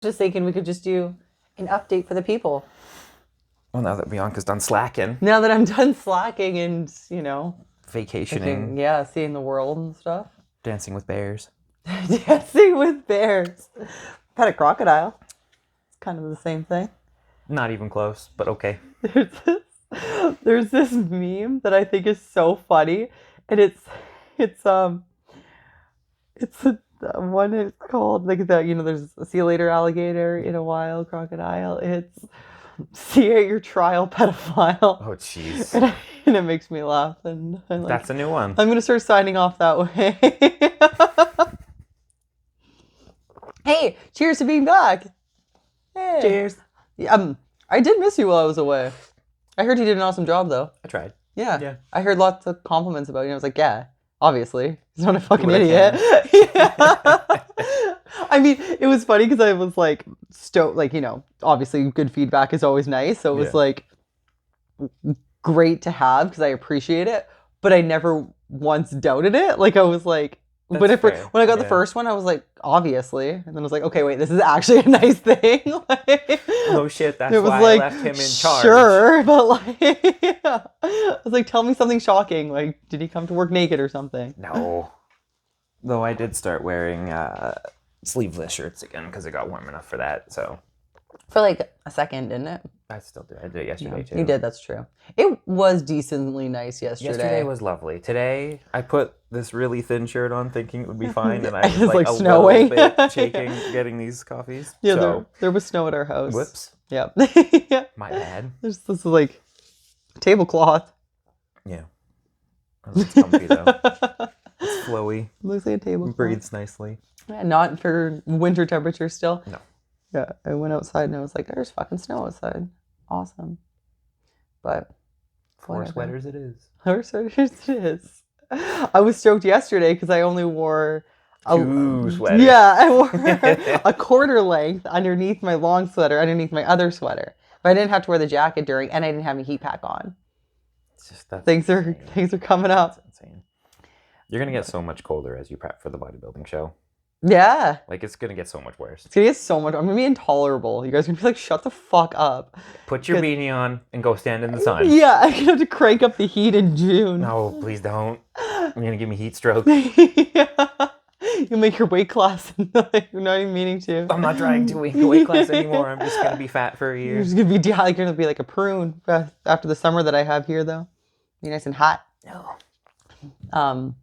Just thinking we could just do an update for the people. Well, now that Bianca's done slacking, Now that I'm done slacking and, vacationing, yeah, seeing the world and stuff. dancing with bears. Dancing with bears. Pet a crocodile. It's kind of the same thing. Not even close, but okay. There's this meme that I think is so funny, and it's one. It's called like there's a see you later alligator in a wild crocodile. It's see you at your trial pedophile. Oh jeez, and it makes me laugh, and that's a new one. I'm gonna start signing off that way. Hey, cheers to being back. Hey. Cheers. I did miss you while I was away. I heard you did an awesome job, though. I tried. Yeah. I heard lots of compliments about you. I was like, yeah, obviously. He's not a fucking what I idiot. Yeah. I mean, it was funny because I was like, stoked, like, obviously good feedback is always nice. So it was like great to have because I appreciate it. But I never once doubted it. Like, I was like, when I got the first one, I was like, obviously. And then I was like, okay, wait, this is actually a nice thing. Like, oh shit, that's why I left him in charge. Sure, but like, yeah. I was like, tell me something shocking. Like, did he come to work naked or something? No. Though I did start wearing sleeveless shirts again because it got warm enough for that. So for like a second, didn't it? I still do. I did it yesterday too. You did, that's true. It was decently nice yesterday. Yesterday was lovely. Today, I put this really thin shirt on thinking it would be fine, and I was like a snowing. little bit shaking getting these coffees. Yeah, so, there was snow at our house. Whoops. Yeah. Yeah. My bad. There's this like tablecloth. Yeah. It's comfy though. It's flowy. Looks like a tablecloth. Breathes nicely. Yeah, not for winter temperatures still. No. Yeah, I went outside and I was like, there's fucking snow outside. Awesome. But 4 sweaters it is. 4 sweaters it is. I was stoked yesterday because I only wore 2 sweaters. Yeah, I wore a quarter length underneath my long sweater, underneath my other sweater. But I didn't have to wear the jacket during, and I didn't have a heat pack on. It's just things are coming up. That's insane. You're gonna get so much colder as you prep for the bodybuilding show. Yeah. Like, it's gonna get so much worse. It's gonna get so much. I'm gonna be intolerable. You guys are gonna be like, shut the fuck up. Put your beanie on and go stand in the sun. Yeah, I'm gonna have to crank up the heat in June. No, please don't. You're gonna give me heat stroke. Yeah. You make your weight class and like, you're not even meaning to. I'm not trying to weight class anymore. I'm just gonna be fat for a year. You're just gonna be you're gonna be like a prune after the summer that I have here, though. Be nice and hot. No.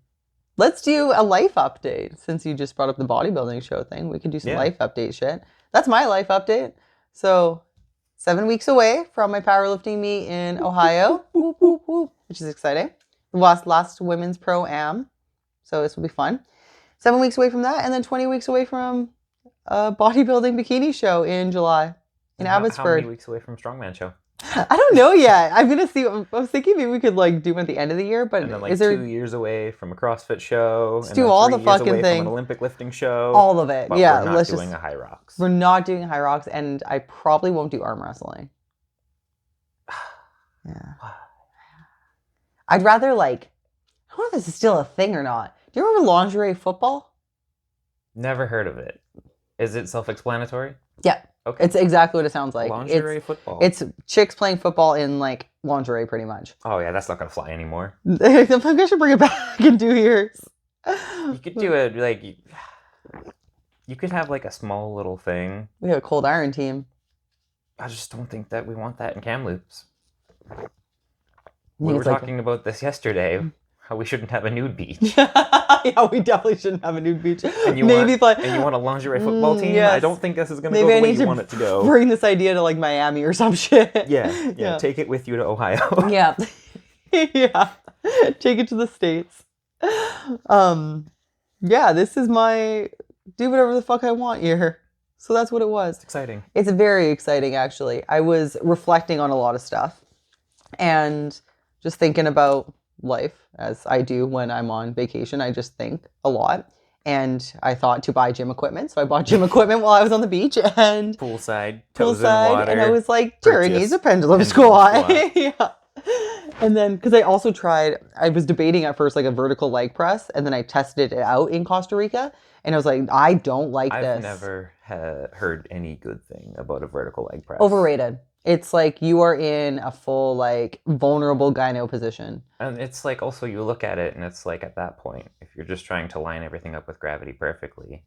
Let's do a life update. Since you just brought up the bodybuilding show thing, we could do some life update shit. That's my life update. So, 7 weeks away from my powerlifting meet in Ohio, whoop, whoop, whoop, which is exciting. The last women's pro-am. So this will be fun. 7 weeks away from that, and then 20 weeks away from a bodybuilding bikini show in July in Abbotsford. How many weeks away from Strongman show? I don't know yet. I'm gonna see. I was thinking maybe we could like do them at the end of the year, but and then like is there 2 years away from a CrossFit show? Let's do all the fucking thing. From an Olympic lifting show. All of it. But yeah. We're not doing a high rocks. We're not doing high rocks, and I probably won't do arm wrestling. Yeah. I'd rather like. I don't know if this is still a thing or not. Do you remember lingerie football? Never heard of it. Is it self-explanatory? Yeah. Okay. It's exactly what it sounds like. Lingerie football. It's chicks playing football in like lingerie, pretty much. Oh yeah, that's not gonna fly anymore. I think I should bring it back in 2 years. You could do it like you could have like a small little thing. We have a cold iron team. I just don't think that we want that in Kamloops. We were talking about this yesterday. How we shouldn't have a nude beach. Yeah, we definitely shouldn't have a nude beach. And you want a lingerie football team? Yes. I don't think this is going to go the way you want it to go. Bring this idea to like Miami or some shit. Yeah. Take it with you to Ohio. Yeah. Yeah. Take it to the States. Yeah, this is my do whatever the fuck I want year. So that's what it was. It's exciting. It's very exciting, actually. I was reflecting on a lot of stuff and just thinking about life as I do when I'm on vacation. I just think a lot. And I thought to buy gym equipment. So I bought gym equipment while I was on the beach and poolside, toes in water. And I was like, Jerry needs a pendulum squat. Yeah. And then, because I also tried, I was debating at first like a vertical leg press, and then I tested it out in Costa Rica, and I was like, I don't like this. I've never heard any good thing about a vertical leg press. Overrated. It's like you are in a full, like, vulnerable gyno position. And it's like, also, you look at it, and it's like, at that point, if you're just trying to line everything up with gravity perfectly,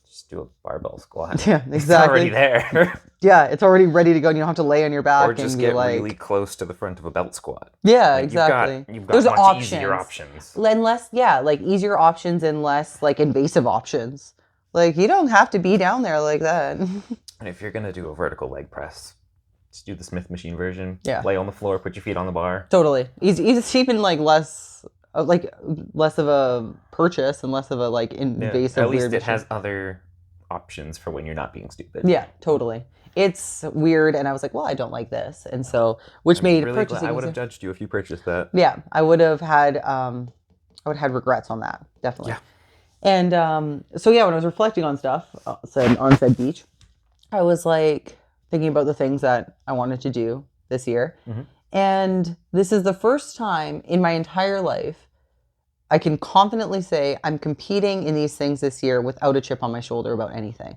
just do a barbell squat. Yeah, exactly. It's already there. Yeah, it's already ready to go, and you don't have to lay on your back Or just and get be like... really close to the front of a belt squat. Yeah, Like, exactly. You've got There's much easier options. And less, yeah, like easier options and less like invasive options. Like, you don't have to be down there like that. And if you're going to do a vertical leg press, just do the Smith machine version. Yeah. Lay on the floor, put your feet on the bar. Totally. It's even like less of a purchase and less of a like invasive. At least weird it machine. has other options for when you're not being stupid. Yeah, totally. It's weird, and I was like, well, I don't like this, and so which made really purchasing. I would have judged you if you purchased that. Yeah, I would have had regrets on that, definitely. Yeah. And so yeah, when I was reflecting on stuff on said beach, I was like thinking about the things that I wanted to do this year, and this is the first time in my entire life I can confidently say I'm competing in these things this year without a chip on my shoulder about anything.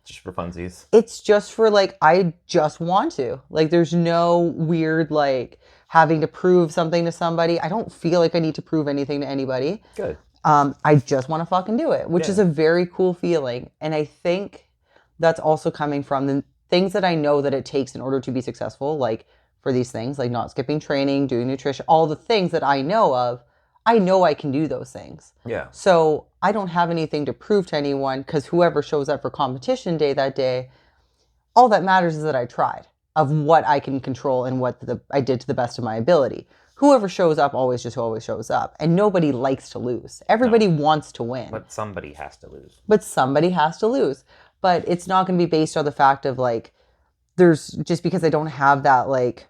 Just for funsies. It's just for like, I just want to. Like, there's no weird, like, having to prove something to somebody. I don't feel like I need to prove anything to anybody. Good. I just want to fucking do it, which is a very cool feeling. And I think that's also coming from the things that I know that it takes in order to be successful, like for these things, like not skipping training, doing nutrition, all the things that I know of. I know I can do those things. Yeah. So I don't have anything to prove to anyone, because whoever shows up for competition day that day, all that matters is that I tried, of what I can control and what I did to the best of my ability. Whoever shows up always shows up. And nobody likes to lose. Everybody wants to win. But somebody has to lose. But it's not going to be based on the fact of like, there's just because I don't have that like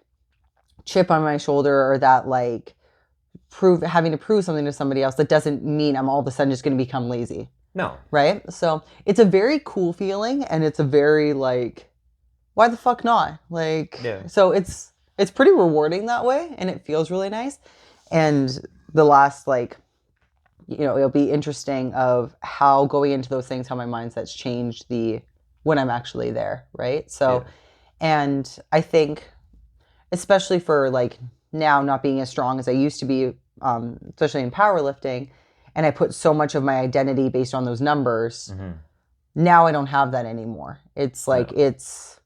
chip on my shoulder or that like having to prove something to somebody else, that doesn't mean I'm all of a sudden just going to become lazy. No. Right? So it's a very cool feeling, and it's a very like, why the fuck not? Like, so it's pretty rewarding that way, and it feels really nice. And the last, like, you know, it'll be interesting of how going into those things, how my mindset's changed when I'm actually there. Right? So, and I think, especially for like now not being as strong as I used to be, especially in powerlifting, and I put so much of my identity based on those numbers. Now I don't have that anymore. It's like, it's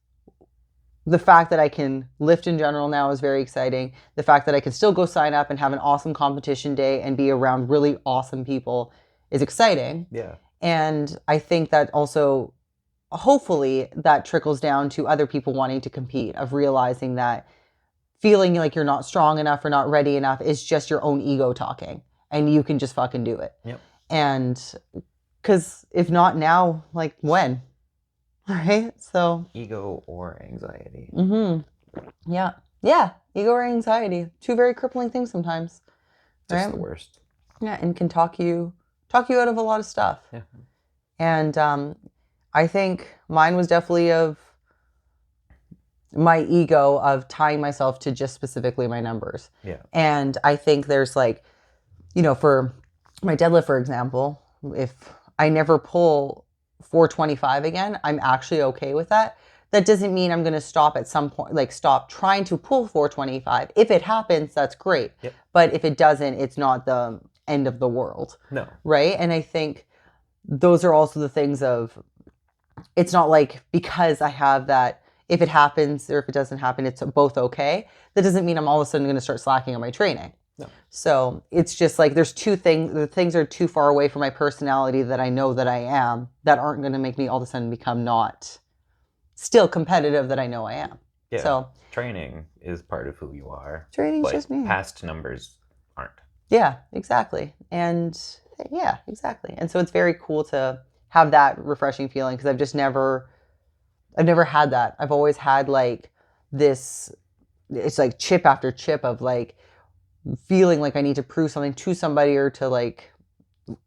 the fact that I can lift in general now is very exciting. The fact that I can still go sign up and have an awesome competition day and be around really awesome people is exciting. Yeah. And I think that also, hopefully, that trickles down to other people wanting to compete, of realizing that feeling like you're not strong enough or not ready enough is just your own ego talking, and you can just fucking do it. Yep. And because if not now, like when? Right? So ego or anxiety. Yeah. Yeah. Ego or anxiety. Two very crippling things sometimes. Just right? the worst. Yeah, and can talk you out of a lot of stuff. Yeah. And I think mine was definitely of my ego of tying myself to just specifically my numbers. Yeah. And I think there's like, you know, for my deadlift, for example, if I never pull 425 again, I'm actually okay with that. That doesn't mean I'm going to stop at some point, like stop trying to pull 425. If it happens, that's great. Yep. But if it doesn't, it's not the end of the world. No. Right? And I think those are also the things of, it's not like because I have that, if it happens or if it doesn't happen, it's both okay. That doesn't mean I'm all of a sudden going to start slacking on my training. No. So it's just like there's two things. The things are too far away from my personality that I know that I am, that aren't going to make me all of a sudden become not still competitive that I know I am. Yeah. So training is part of who you are. Training's just me. Past numbers aren't. Yeah, exactly. And yeah, exactly. And so it's very cool to have that refreshing feeling, because I've never had that. I've always had like this, it's like chip after chip of like feeling like I need to prove something to somebody or to like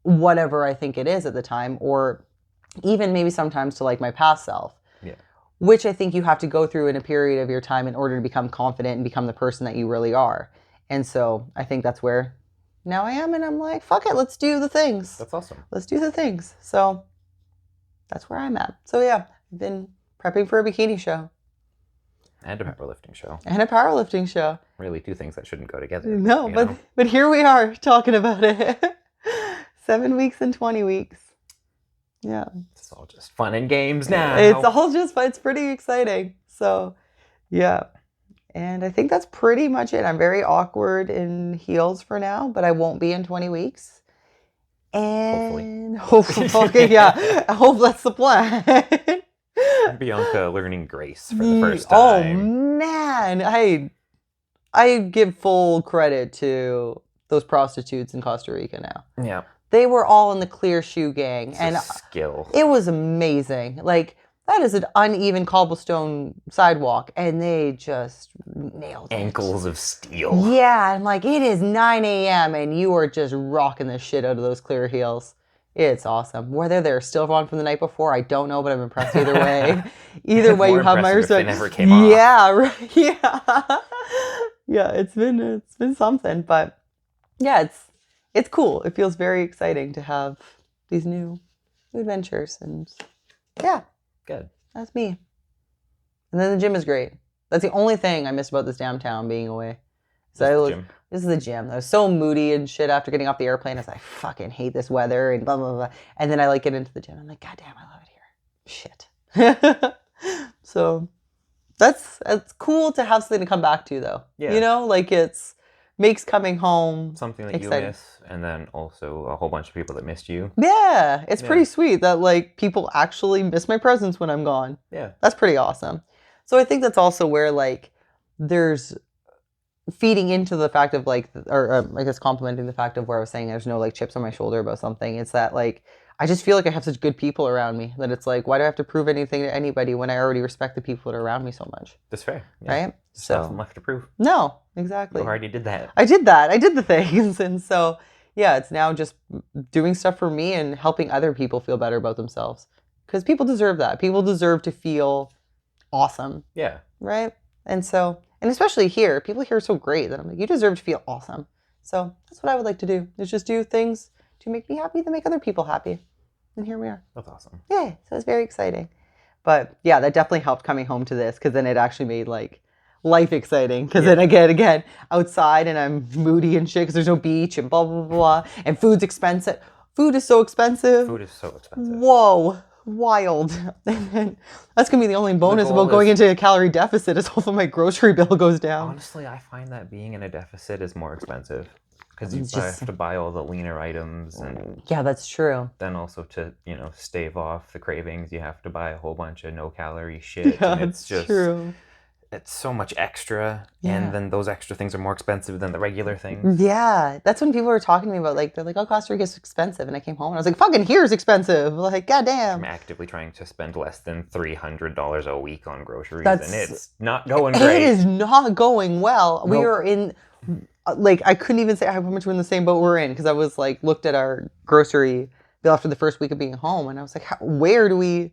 whatever I think it is at the time, or even maybe sometimes to like my past self. Yeah. which I think you have to go through in a period of your time in order to become confident and become the person that you really are. And so I think that's where now I am, and I'm like, fuck it, let's do the things. That's awesome. Let's do the things. So that's where I'm at. So yeah, I've been prepping for a bikini show. And a powerlifting show. And a powerlifting show. Really, two things that shouldn't go together. No, but here we are talking about it. 7 weeks and 20 weeks. Yeah. It's all just fun and games now. It's all just fun. It's pretty exciting. So, yeah. And I think that's pretty much it. I'm very awkward in heels for now, but I won't be in 20 weeks. And hopefully yeah. I hope that's the plan. Bianca learning grace for the first time. Oh man, I give full credit to those prostitutes in Costa Rica now. Yeah. They were all in the clear shoe gang. It's and a skill. It was amazing. Like, that is an uneven cobblestone sidewalk, and they just nailed it. Ankles of steel. Yeah, I'm like, it is 9 a.m. and you are just rocking the shit out of those clear heels. It's awesome. Whether they're still on from the night before, I don't know, but I'm impressed either way. Either way, you have my respect. They never came off. Yeah, right. Yeah, yeah. It's been something, but yeah, it's cool. It feels very exciting to have these new adventures, and yeah, good. That's me. And then the gym is great. That's the only thing I miss about this damn town being away. So this is the gym. I was so moody and shit after getting off the airplane. I was like, I fucking hate this weather and blah, blah, blah. And then I like get into the gym. I'm like, God damn, I love it here. Shit. So it's cool to have something to come back to though. Yeah. You know, like makes coming home something that exciting. You miss, and then also a whole bunch of people that missed you. Yeah. It's pretty sweet that like people actually miss my presence when I'm gone. Yeah. That's pretty awesome. So I think that's also where like there's feeding into the fact of like, or I guess complimenting the fact of where I was saying there's no like chips on my shoulder about something. It's that like, I just feel like I have such good people around me that it's like, why do I have to prove anything to anybody when I already respect the people that are around me so much? That's fair. Yeah. Right? There's nothing left to prove. No, exactly. You already did that. I did that. I did the things. And so, yeah, it's now just doing stuff for me and helping other people feel better about themselves. Because people deserve that. People deserve to feel awesome. Yeah. Right? And so, and especially here, people here are so great that I'm like, you deserve to feel awesome. So that's what I would like to do, is just do things to make me happy, that make other people happy. And here we are. That's awesome. Yeah, so it's very exciting. But yeah, that definitely helped coming home to this, because then it actually made like life exciting. Because then again, outside and I'm moody and shit because there's no beach and blah, blah, blah. And food's expensive. Food is so expensive. Food is so expensive. Whoa. Wild. And then that's gonna be the only bonus about going into a calorie deficit is hopefully my grocery bill goes down. Honestly, I find that being in a deficit is more expensive because you have to buy all the leaner items, and yeah, that's true. Then also to stave off the cravings, you have to buy a whole bunch of no calorie shit. Yeah, and it's just true. It's so much extra, and then those extra things are more expensive than the regular things. Yeah, that's when people were talking to me about, like, they're like, oh, Costa Rica's expensive, and I came home and I was like, fucking here's expensive, like, goddamn. I'm actively trying to spend less than $300 a week on groceries, and it's not going great. It is not going well. Nope. We are in, like, I couldn't even say how much we're in the same boat we're in, because I was like, looked at our grocery bill after the first week of being home, and I was like, where do we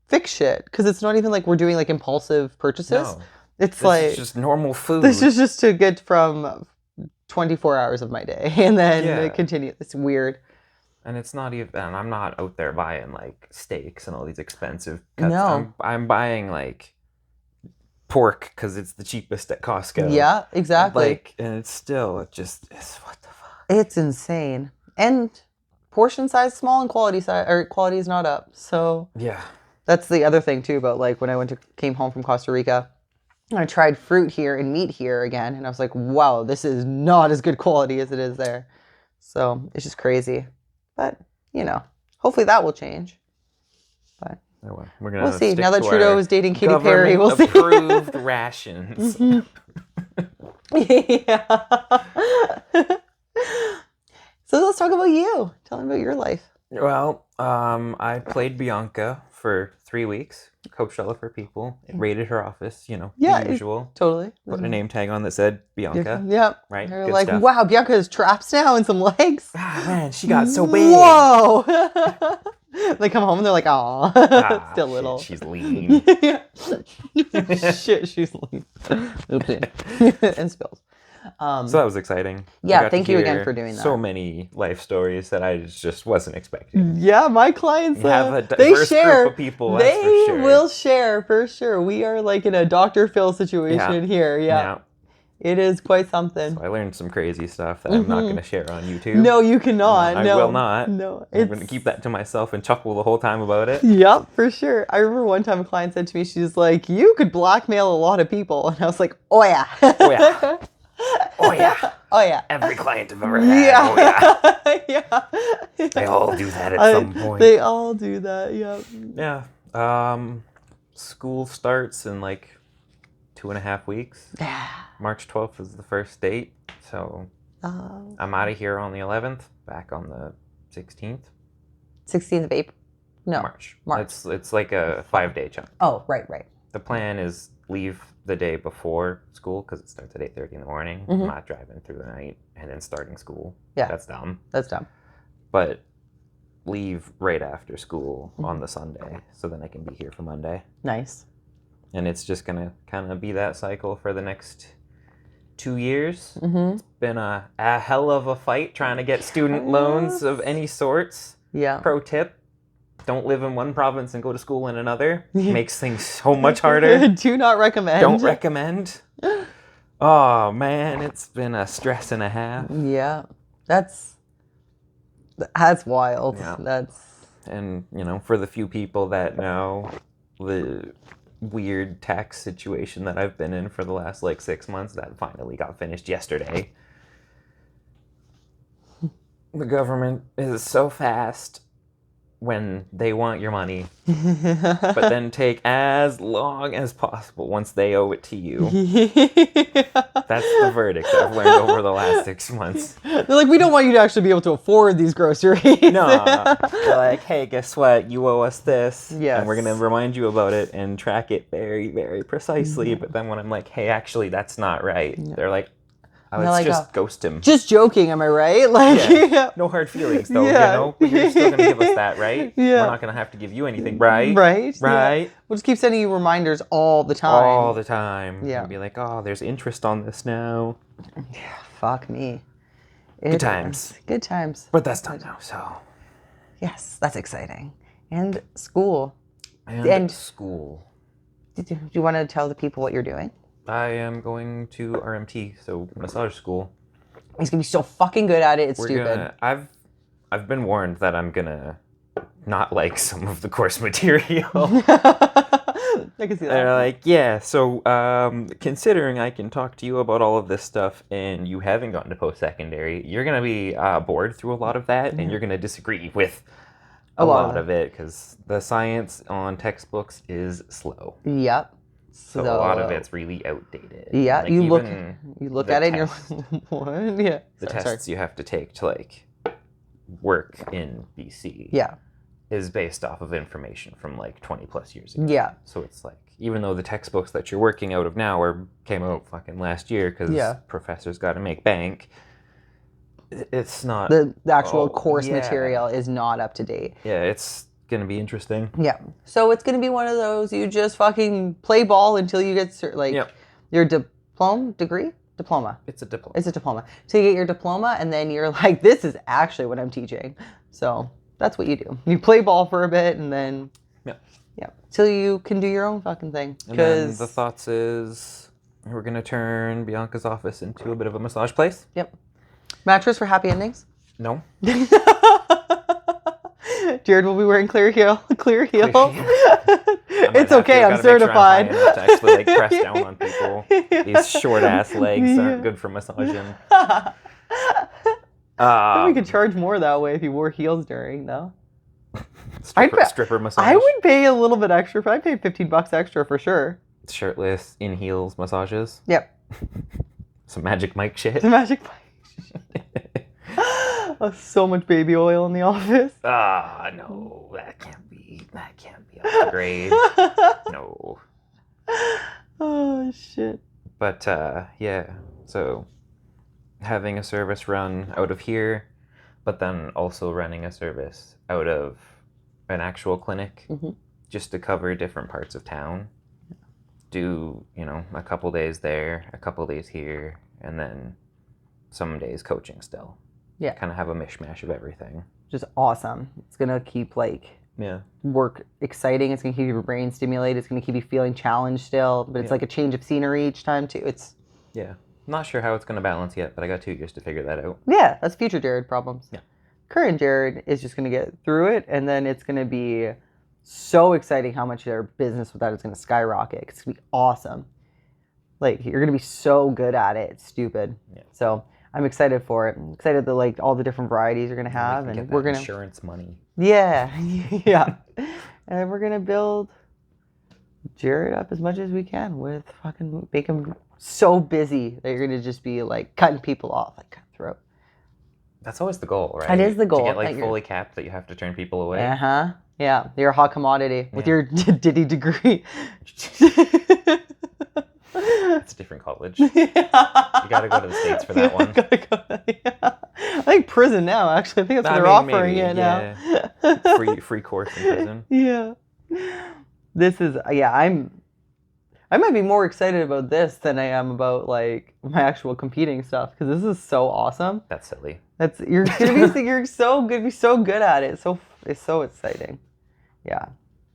fix shit? Because it's not even like we're doing like impulsive purchases. No. It's like just normal food. This is just to get from 24 hours of my day and then continue. It's weird. And it's not even. And I'm not out there buying like steaks and all these expensive cuts. No, I'm buying like pork because it's the cheapest at Costco. Yeah, exactly. And it's still what the fuck. It's insane. And portion size small and quality is not up. So yeah, that's the other thing too about like when I came home from Costa Rica. I tried fruit here and meat here again, and I was like, wow, this is not as good quality as it is there. So it's just crazy. But, hopefully that will change. But we'll see. Now that Trudeau is dating Katy Perry, we'll see. Approved rations. Yeah. So let's talk about you. Tell me about your life. Well, I played Bianca for 3 weeks. Coached all of her people, raided her office, the usual. Totally. Put a name tag on that said Bianca. Yep. Right? They're like, stuff. Wow, Bianca has traps now and some legs. Ah, man, she got so big. Whoa. They come home and they're like, "Aw, Ah, still shit, little." she's lean. Shit, she's lean. Oopsie. And spills. So that was exciting. I Yeah, got to thank you again hear for doing so that. many life stories that I just wasn't expecting. Yeah, my clients, You have a they diverse share. group of people, that's They for sure. will share for sure. We are like in a Dr. Phil situation here. Yeah, it is quite something. So I learned some crazy stuff that I'm not going to share on YouTube. No, you cannot. I No, will not. No, I'm going to keep that to myself and chuckle the whole time about it. Yep, for sure. I remember one time a client said to me, she's like, "You could blackmail a lot of people," and I was like, "Oh yeah, Oh yeah, oh yeah, oh yeah." every client I've ever had. Oh yeah, Yeah. they all do that at some point. They all do that. Yep. Yeah. School starts in like 2.5 weeks. Yeah. March 12th is the first date, so I'm out of here on the 11th, back on the 16th. 16th of April. No. March. March. It's like a 5-day chunk. Oh, right. The plan is leave the day before school because it starts at 8:30 in the morning. Mhm. I'm not driving through the night and then starting school. Yeah. That's dumb. That's dumb. But leave right after school on the Sunday so then I can be here for Monday. Nice. And it's just going to kind of be that cycle for the next 2 years. Mm-hmm. It's been a hell of a fight trying to get student loans of any sorts. Yeah. Pro tip, don't live in one province and go to school in another. Makes things so much harder. Do not recommend. Don't recommend. Oh man, it's been a stress and a half. Yeah. That's wild. Yeah. And, for the few people that know the weird tax situation that I've been in for the last 6 months, that finally got finished yesterday. The government is so fast when they want your money, but then take as long as possible once they owe it to you. That's the verdict I've learned over the last 6 months. They're like, "We don't want you to actually be able to afford these groceries." No, they're like, "Hey, guess what? You owe us this, Yes. and we're gonna remind you about it and track it very, very precisely." But then when I'm like, "Hey, actually, that's not right," they're like, "Oh, They're let's like, just ghost him." Just joking, am I right? Like, Yeah. No hard feelings, though. Yeah. But you're still gonna give us that, right? Yeah. We're not gonna have to give you anything, right? Right. Right. Yeah. We'll just keep sending you reminders all the time. All the time. Yeah. And be like, "Oh, there's interest on this now." Fuck me. Good times. Good times. But that's done now, so. Yes, that's exciting. And school. And school. Do you want to tell the people what you're doing? I am going to RMT, so massage school. He's gonna be so fucking good at it. It's stupid. I've been warned that I'm gonna not like some of the course material. I can see that. They're like, "Yeah, so considering I can talk to you about all of this stuff and you haven't gotten to post-secondary, you're going to be bored through a lot of that and you're going to disagree with a lot of it because the science on textbooks is slow. Yep. So a lot of it's really outdated. Yeah, Like, you even look the at it and you're test- like, what? Yeah. the tests you have to take to work in BC Yeah. is based off of information from 20 plus years ago. Yeah. So it's even though the textbooks that you're working out of now came out fucking last year because professors got to make bank, it's not The actual course material is not up to date. Yeah, it's gonna be interesting. Yeah. So it's gonna be one of those you just fucking play ball until you get your diploma. It's a diploma. It's a diploma. So you get your diploma, and then you're like, "This is actually what I'm teaching." So that's what you do. You play ball for a bit, and then till you can do your own fucking thing. And then the thoughts is we're gonna turn Bianca's office into a bit of a massage place. Yep. Mattress for happy endings. No. Jared will be wearing clear heel. It's It's okay. I'm certified. Sure I'm to actually press down on people. These short ass legs aren't good for massaging. We could charge more that way if you wore heels during, though. Stripper massage. I would pay a little bit extra. I'd pay $15 extra for sure. Shirtless, in heels massages. Yep. Some Magic Mike shit. The Magic Mike. So much baby oil in the office. No, that can't be up to grade. No. Oh shit. But so having a service run out of here, but then also running a service out of an actual clinic Mm-hmm. just to cover different parts of town. Do, a couple days there, a couple days here, and then some days coaching still. Yeah. Kind of have a mishmash of everything. Just awesome. It's going to keep work exciting. It's going to keep your brain stimulated. It's going to keep you feeling challenged still, but it's like a change of scenery each time too. I'm not sure how it's going to balance yet, but I got 2 years to figure that out. Yeah, that's future Jared problems. Yeah. Current Jared is just going to get through it, and then it's going to be so exciting how much their business with that is going to skyrocket. It's going to be awesome. Like, you're going to be so good at it. It's stupid. Yeah. So I'm excited for it. I'm excited that all the different varieties you're going to have, and we're going to insurance money. Yeah. Yeah. And then we're going to build Jared up as much as we can with fucking make him so busy that you're going to just be cutting people off, cutthroat. That's always the goal, right? That is the goal. To get fully capped that you have to turn people away. Uh-huh. Yeah. You're a hot commodity with your Diddy degree. It's a different college. Yeah. You got to go to the States for that one. I think prison now, actually. I think that's what they're offering it now. Free course in prison. Yeah. This is, I might be more excited about this than I am about my actual competing stuff, because this is so awesome. That's silly. You're gonna be so good at it. It's so exciting. Yeah.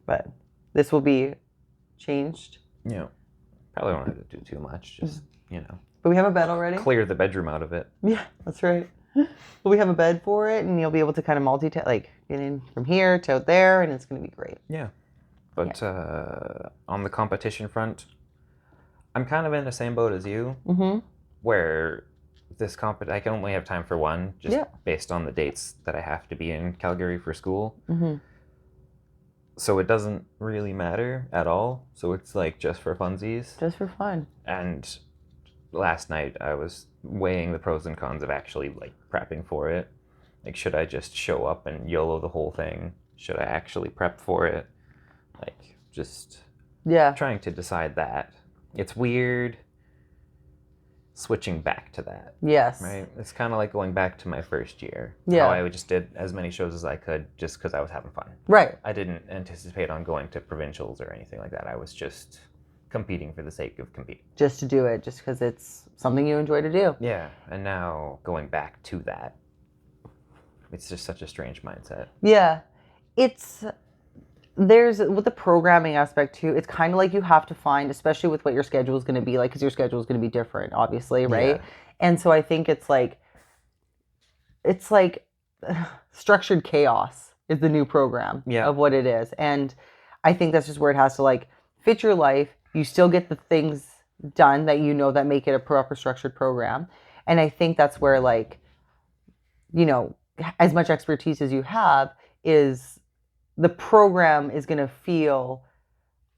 But this will be changed. Yeah. Probably don't have to do too much. Just, But we have a bed already. Clear the bedroom out of it. Yeah, that's right. But we have a bed for it, and you'll be able to kind of multitask, get in from here to out there, and it's going to be great. Yeah. But on the competition front, I'm kind of in the same boat as you, where I can only have time for one, just based on the dates that I have to be in Calgary for school. So it doesn't really matter at all. So it's just for funsies. Just for fun. And last night I was weighing the pros and cons of actually prepping for it. Should I just show up and YOLO the whole thing? Should I actually prep for it? Just trying to decide that. It's weird switching back to that. Yes. Right? It's kind of like going back to my first year. Yeah. How I just did as many shows as I could just because I was having fun. Right. I didn't anticipate on going to provincials or anything like that. I was just competing for the sake of competing. Just to do it, just because it's something you enjoy to do. Yeah. And now going back to that, it's just such a strange mindset. Yeah. There's, with the programming aspect too, it's kind of like you have to find, especially with what your schedule is going to be like, because your schedule is going to be different, obviously, right? Yeah. And so I think it's like structured chaos is the new program of what it is. And I think that's just where it has to fit your life. You still get the things done that that make it a proper structured program. And I think that's where as much expertise as you have is the program is going to feel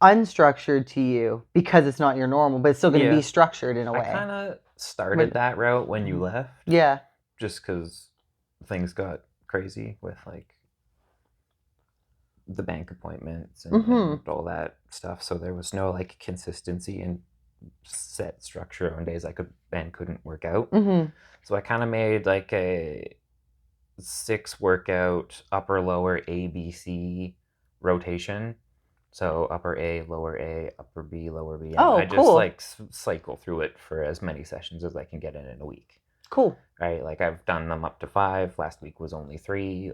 unstructured to you because it's not your normal, but it's still going to be structured in a way. I kind of started that route when you left. Yeah. Just because things got crazy with the bank appointments and all that stuff. So there was no consistency and set structure on days I could and couldn't work out. So I kind of made a 6 workout upper lower ABC rotation. So upper A, lower A, upper B, lower B. And I just cycle through it for as many sessions as I can get in a week. Cool. Right? I've done them up to 5. Last week was only 3.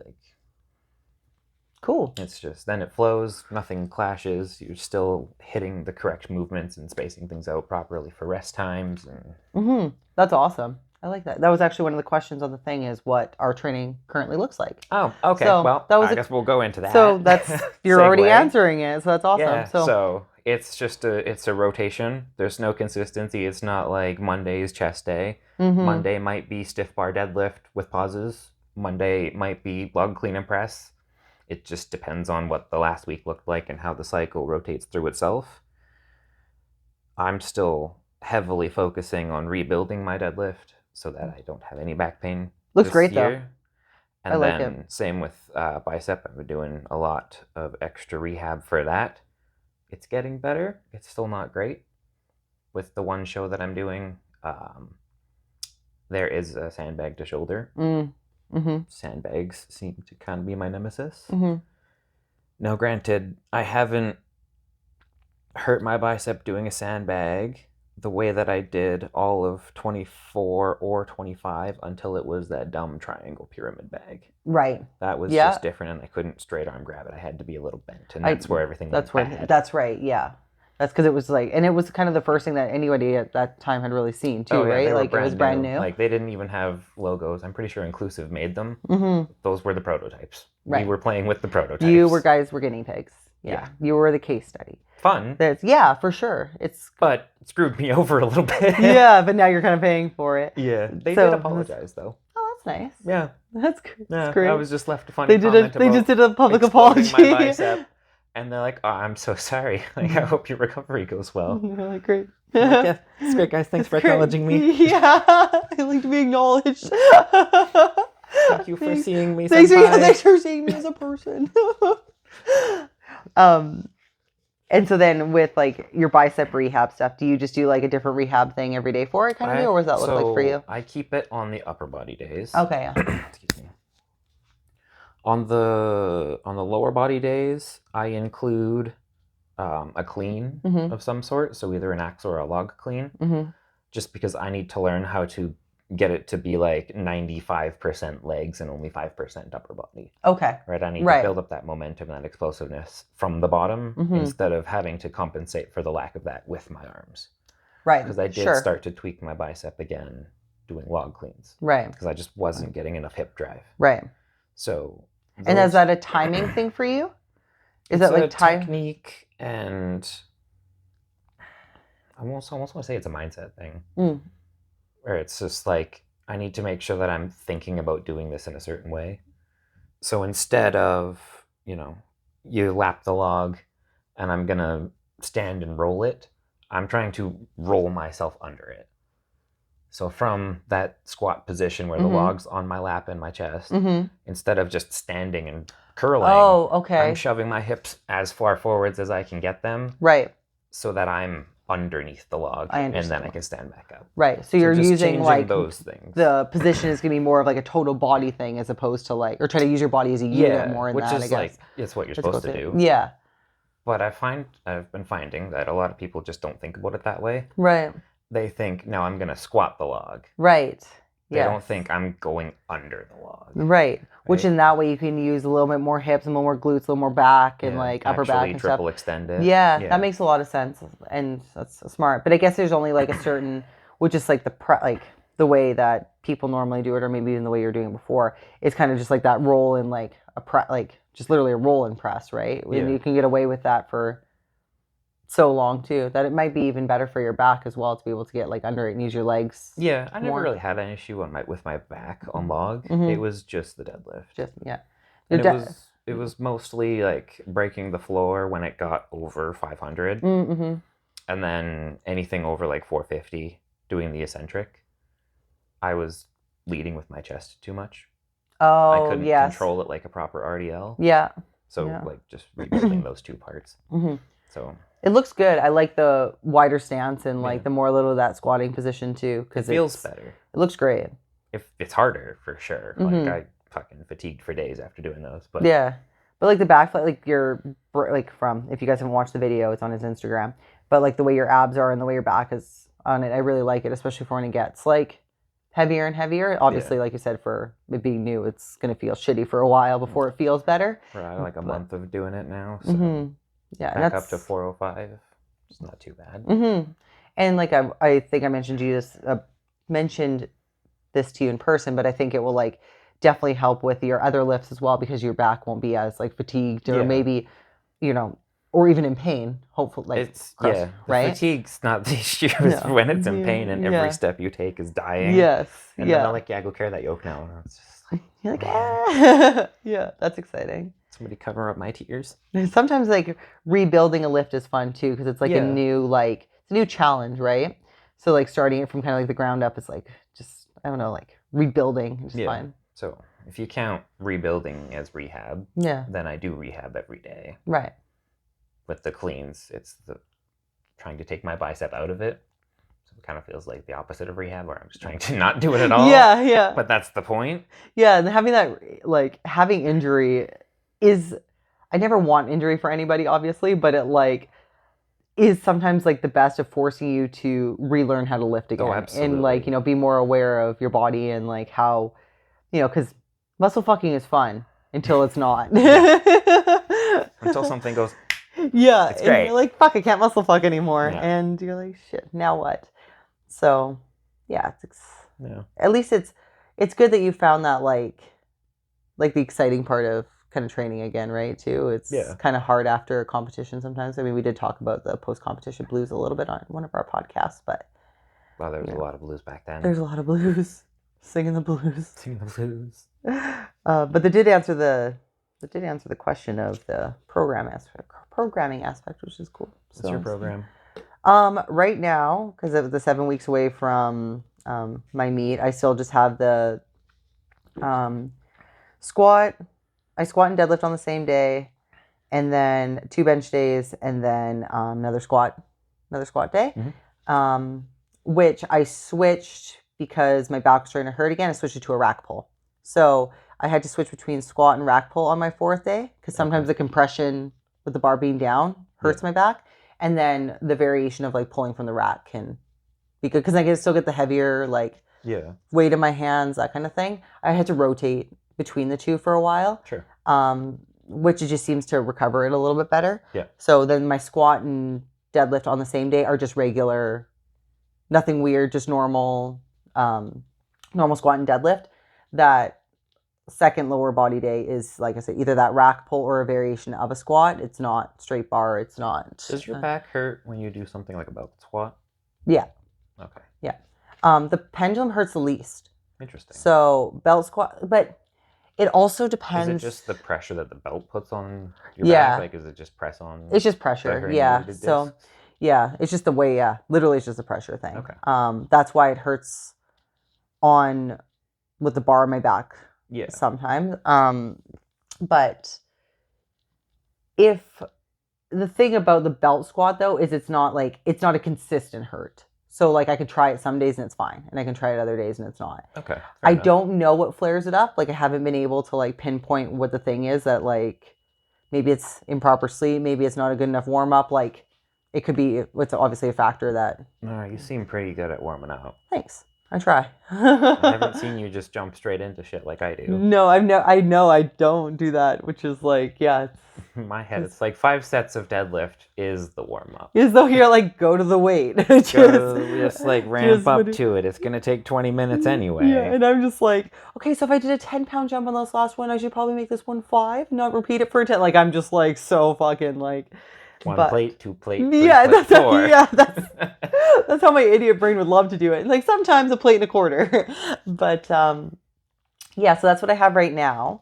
Cool. It's just, then it flows, nothing clashes. You're still hitting the correct movements and spacing things out properly for rest times. And That's awesome. I like that. That was actually one of the questions on the thing, is what our training currently looks like. Oh, okay. So well, I guess we'll go into that. So you're already answering it. So that's awesome. Yeah, so it's just a rotation. There's no consistency. It's not like Monday's chest day. Monday might be stiff bar deadlift with pauses. Monday might be lug clean and press. It just depends on what the last week looked like and how the cycle rotates through itself. I'm still heavily focusing on rebuilding my deadlift so that I don't have any back pain. Looks great though. And I like it. Same with bicep. I've been doing a lot of extra rehab for that. It's getting better. It's still not great. With the one show that I'm doing, there is a sandbag to shoulder. Sandbags seem to kind of be my nemesis. Now, granted, I haven't hurt my bicep doing a sandbag the way that I did all of 24 or 25 until it was that dumb triangle pyramid bag. Right. That was Yeah. just different, and I couldn't straight arm grab it. I had to be a little bent, and that's where everything That's went where. bad. That's right. Yeah. That's because it was like, and it was kind of the first thing that anybody at that time had really seen too, yeah, right? they were Like it was brand new. Like they didn't even have logos. I'm pretty sure Inclusive made them. Mm-hmm. Those were the prototypes. Right. We were playing with the prototypes. You were guinea pigs. Yeah. You were the case study. Fun. Yeah, for sure. But it screwed me over a little bit. Yeah, but now you're kind of paying for it. Yeah. They did apologize though. Oh, that's nice. Yeah. That's good. Yeah, That's great. I was just left a funny They just did a public exploding apology. my bicep, and they're like, "Oh, I'm so sorry. Like, I hope your recovery goes well." You're like, great. I'm like, yeah, it's great, guys. Thanks for acknowledging me. Yeah, I like to be acknowledged. Thank you for seeing me. Thanks Senpai. for seeing me as a person. And so then with like your bicep rehab stuff, do you just do like a different rehab thing every day for it, kind of, or what does that look like for you? I keep it on the upper body days. Okay. Yeah. Excuse me. On the lower body days, I include a clean Mhm. of some sort, so either an axe or a log clean, Mhm. just because I need to learn how to get it to be like 95% legs and only 5% upper body. Okay. Right? I need Right. to build up that momentum and that explosiveness from the bottom Mhm. instead of having to compensate for the lack of that with my arms. Right. Because I did Sure. start to tweak my bicep again doing log cleans. Right. Because I just wasn't getting enough hip drive. Right. So And is that a timing thing for you? Is it's that like a technique, and I almost want to say it's a mindset thing. Mm. Where it's just like, I need to make sure that I'm thinking about doing this in a certain way. So instead of, you lap the log and I'm going to stand and roll it, I'm trying to roll myself under it. So from that squat position where the Mhm. log's on my lap and my chest, Mm-hmm. instead of just standing and curling, Oh, okay. I'm shoving my hips as far forwards as I can get them Right. so that I'm underneath the log, I and then understand. I can stand back up. Right. So you're just using changing like those things. the position is going to be more of like a total body thing as opposed to like, or try to use your body as a unit more in which that, is I guess. like, it's what you're supposed to do. Yeah. But I've been finding that a lot of people just don't think about it that way. Right. They think, no, I'm going to squat the log. Right. They Yes. don't think I'm going under the log. Right. Which Right? in that way you can use a little bit more hips, a little more glutes, a little more back, and Yeah, like upper back actually and triple stuff. extend it. Yeah, that makes a lot of sense, and that's smart. But I guess there's only like a certain, which is like the way that people normally do it, or maybe even the way you're doing it before. It's kind of just like that roll and like just literally a roll and press, right? Yeah. And you can get away with that for so long too that it might be even better for your back as well to be able to get like under it and use your legs. Yeah, I never more. really had an issue with my back on log. Mhm. It was just the deadlift. Just yeah. And Your it was mostly like breaking the floor when it got over 500, Mm-hmm. and then anything over like 450, doing the eccentric. I was leading with my chest too much. Oh, I couldn't yes. control it like a proper RDL. Yeah. So Yeah. like just rebuilding those two parts. Mm-hmm. So It looks good. I like the wider stance and like Yeah. the more little of that squatting position too, it because feels better. It looks great. If it's harder for sure. Mhm. Like I fucking fatigued for days after doing those. But Yeah, but like the back, like if you guys haven't watched the video, it's on his Instagram. But like the way your abs are and the way your back is on it, I really like it, especially for when it gets like heavier and heavier. Obviously, like you said, for it being new, it's gonna feel shitty for a while before it feels better. for like a month of doing it now. So Mm-hmm. Yeah, and back that's up to 405. It's not too bad. Mm-hmm. And like I think I mentioned mentioned this to you in person, but I think it will like definitely help with your other lifts as well because your back won't be as like fatigued or Yeah. maybe or even in pain. Hopefully, like It's gross, the right? fatigue's not the issue. No. It's when it's in pain and Yeah. every step you take is dying. Yes, And then yeah. they're like, yeah, go carry that yoke now. And it's just like, You're like, ah. Yeah, that's exciting. somebody cover up my tears. Sometimes like rebuilding a lift is fun too because it's like Yeah. it's a new challenge, right? So like starting it from kind of like the ground up is like just I don't know, like rebuilding is fun. So if you count rebuilding as rehab, Yeah, then I do rehab every day. right. With the cleans, it's the trying to take my bicep out of it. So it kind of feels like the opposite of rehab, where I'm just trying to not do it at all. Yeah, yeah. But that's the point. Yeah, and having that, like, having injury is, I never want injury for anybody, obviously, but it like is sometimes like the best of forcing you to relearn how to lift again. absolutely. And like, be more aware of your body and like how, because muscle fucking is fun until it's not. Until something goes, yeah. it's great. And you're like, fuck, I can't muscle fuck anymore. Yeah. And you're like, shit, now what? So, yeah, yeah. At least it's good that you found that like the exciting part of kind of training again, right? Too. It's kind of hard after a competition sometimes. I mean, we did talk about the post-competition blues a little bit on one of our podcasts, but wow, there was a lot of blues back then. There's a lot of blues, singing the blues. Singing the blues. But they did answer the question of the programming aspect, which is cool. What's your program? Right now, because of the 7 weeks away from my meet, I still just have the squat. I squat and deadlift on the same day, and then 2 bench days, and then another squat day. Mm-hmm. Which I switched because my back was starting to hurt again. I switched it to a rack pull. So I had to switch between squat and rack pull on my 4th day because sometimes the compression with the bar being down hurts my back, and then the variation of like pulling from the rack can be good because I can still get the heavier like weight in my hands, that kind of thing. I had to rotate between the two for a while. Sure. Which it just seems to recover it a little bit better. Yeah. So then my squat and deadlift on the same day are just regular, nothing weird, just normal squat and deadlift. That second lower body day is, like I said, either that rack pull or a variation of a squat. It's not straight bar. It's not. Does your back hurt when you do something like a belt squat? Yeah. Okay. Yeah. The pendulum hurts the least. Interesting. So belt squat, but it also depends. Is it just the pressure that the belt puts on your back? Like, is it just press on? It's just pressure. Yeah. So, it's just the way. Yeah. Literally, it's just a pressure thing. Okay. That's why it hurts on with the bar on my back. Yeah. Sometimes. But if the thing about the belt squat though is it's not a consistent hurt. So like I could try it some days and it's fine, and I can try it other days and it's not. Okay. I don't know what flares it up. Like I haven't been able to like pinpoint what the thing is that like maybe it's improper sleep, maybe it's not a good enough warm up. Like it could be. It's obviously a factor that. No, you seem pretty good at warming up. Thanks. I try. I haven't seen you just jump straight into shit like I do. No, I know I don't do that, which is like, yeah. In my head, it's like 5 sets of deadlift is the warm up. As though you're like, go to the weight. just like ramp up to it. It's going to take 20 minutes anyway. Yeah, and I'm just like, okay, so if I did a 10-pound jump on this last one, I should probably make this one 5, not repeat it for 10. Like, I'm just like, so fucking like. 1 plate, 2 plate, 3 yeah, plate, 4. That's how my idiot brain would love to do it. Like sometimes a plate and a quarter, but so that's what I have right now.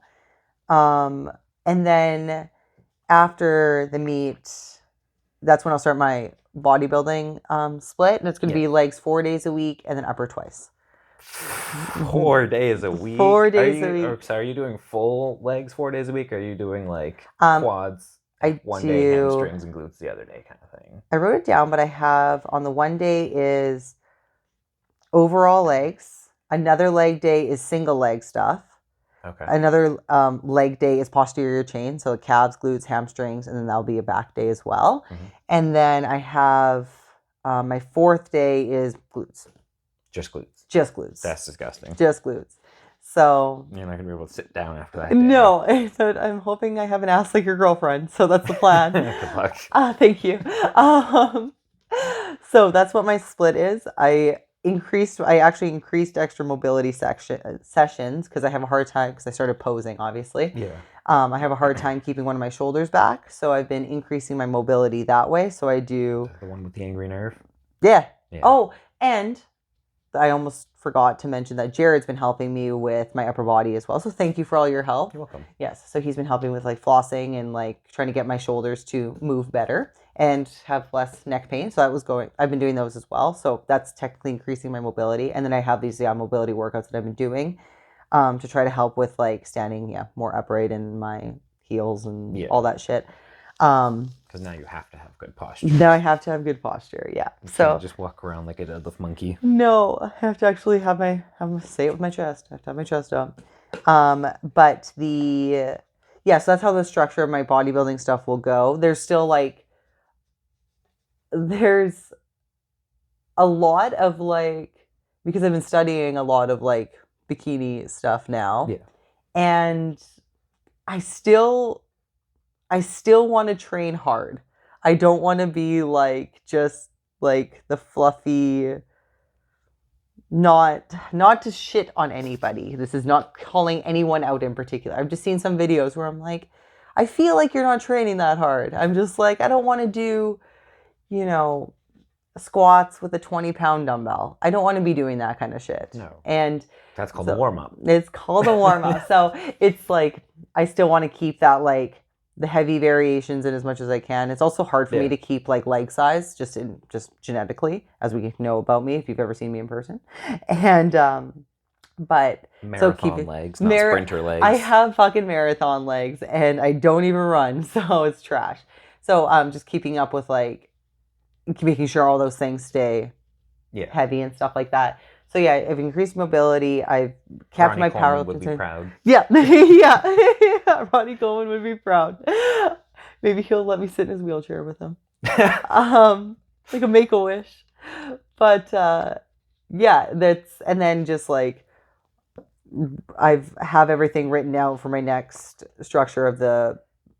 And then after the meet, that's when I'll start my bodybuilding split, and it's going to be legs 4 days a week and then upper twice. 4 days a week. 4 days a week. So are you doing full legs 4 days a week? Or are you doing like quads? One day hamstrings and glutes, the other day kind of thing. I wrote it down, but I have on the one day is overall legs. Another leg day is single leg stuff. Okay. Another leg day is posterior chain, so calves, glutes, hamstrings, and then that'll be a back day as well. Mm-hmm. And then I have my 4th day is glutes. Just glutes. Just glutes. That's disgusting. Just glutes. So you're not gonna be able to sit down after that day. No, so I'm hoping I have an ass like your girlfriend. So that's the plan. Good luck. Thank you. So that's what my split is. I actually increased extra mobility sessions because I have a hard time because I started posing, obviously. Yeah. I have a hard time keeping one of my shoulders back, so I've been increasing my mobility that way. So I do the one with the angry nerve. Yeah. Oh, and I almost forgot to mention that Jared's been helping me with my upper body as well. So thank you for all your help. You're welcome. Yes. So he's been helping with like flossing and like trying to get my shoulders to move better and have less neck pain. So I've been doing those as well. So that's technically increasing my mobility. And then I have these mobility workouts that I've been doing to try to help with like standing more upright in my heels and all that shit. Because now you have to have good posture. Now I have to have good posture, yeah. You so can't just walk around like a deadlift monkey. No, I have to actually say it with my chest. I have to have my chest up. But yeah, so that's how the structure of my bodybuilding stuff will go. There's still like, there's a lot of like, because I've been studying a lot of like bikini stuff now. Yeah. And I still want to train hard. I don't want to be like just like the fluffy, not to shit on anybody. This is not calling anyone out in particular. I've just seen some videos where I'm like, I feel like you're not training that hard. I'm just like, I don't want to do, you know, squats with a 20-pound dumbbell. I don't want to be doing that kind of shit. No. And that's called a warm-up. It's called a warm-up. So it's like, I still want to keep that like the heavy variations in as much as I can. It's also hard for me to keep like leg size just genetically, as we know about me if you've ever seen me in person. And but marathon legs, not sprinter legs. I have fucking marathon legs and I don't even run, so it's trash. So just keeping up with like making sure all those things stay heavy and stuff like that. So yeah, I've increased mobility. I've kept my powerlifting. Would be proud. Yeah, yeah. Ronnie Coleman would be proud. Maybe he'll let me sit in his wheelchair with him, like a Make-A-Wish. But yeah, that's, and then just like I have everything written out for my next structure of the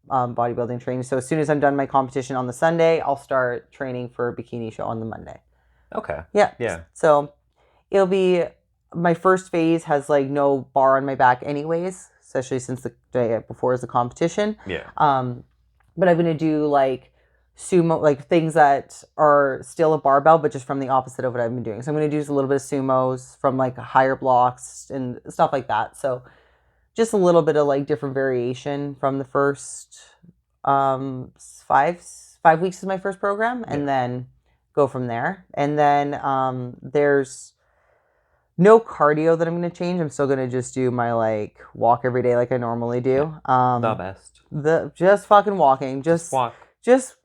bodybuilding training. So as soon as I'm done my competition on the Sunday, I'll start training for a bikini show on the Monday. Okay. Yeah. So it'll be, my first phase has like no bar on my back anyways, especially since the day before is the competition. Yeah. But I'm going to do like sumo, like things that are still a barbell, but just from the opposite of what I've been doing. So I'm going to do a little bit of sumos from like higher blocks and stuff like that. So just a little bit of like different variation from the first 5 weeks is my first program, and then go from there. And then there's no cardio that I'm going to change. I'm still going to just do my like walk every day like I normally do. The best. Just fucking walking. Just walk. Just